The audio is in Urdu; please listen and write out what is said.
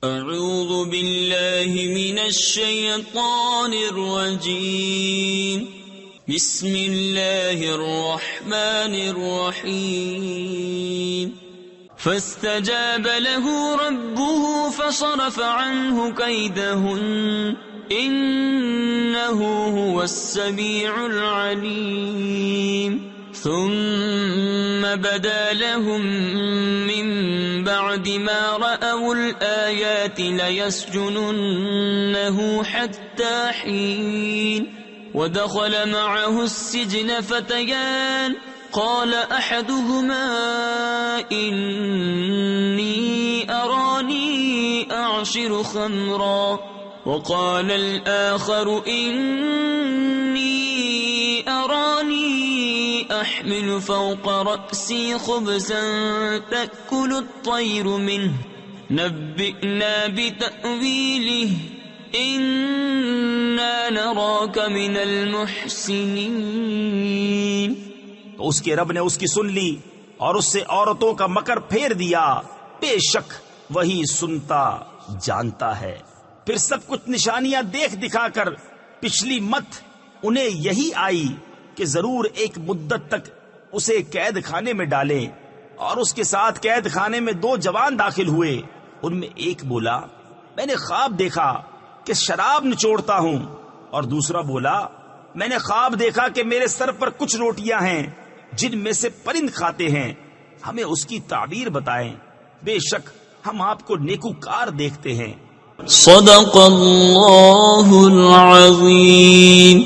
اعوذ باللہ من الشیطان الرجیم بسم اللہ الرحمن الرحیم فاستجاب له ربه فصرف عنه كيدهن إنه هو السميع العليم ثم بدا لهم من بعد ما رأوا الآيات ليسجننه حتى حين ودخل معه السجن فتيان قال أحدهما إني أراني أعصر خمرا وقال الآخر إني أراني أحمل فوق رأسي خبزا تأكل الطير منه نبئنا بتأويله إنا نراك من المحسنين. تو اس کے رب نے اس کی سن لی اور اس سے عورتوں کا مکر پھیر دیا. بے شک وہی سنتا جانتا ہے. پھر سب کچھ نشانیاں دیکھ دکھا کر پچھلی مت انہیں یہی آئی کہ ضرور ایک مدت تک اسے قید خانے میں ڈالیں. اور اس کے ساتھ قید خانے میں 2 جوان داخل ہوئے. ان میں ایک بولا میں نے خواب دیکھا کہ شراب نچوڑتا ہوں، اور دوسرا بولا میں نے خواب دیکھا کہ میرے سر پر کچھ روٹیاں ہیں جن میں سے پرند کھاتے ہیں. ہمیں اس کی تعبیر بتائیں، بے شک ہم آپ کو نیکوکار دیکھتے ہیں. صدق اللہ العظیم.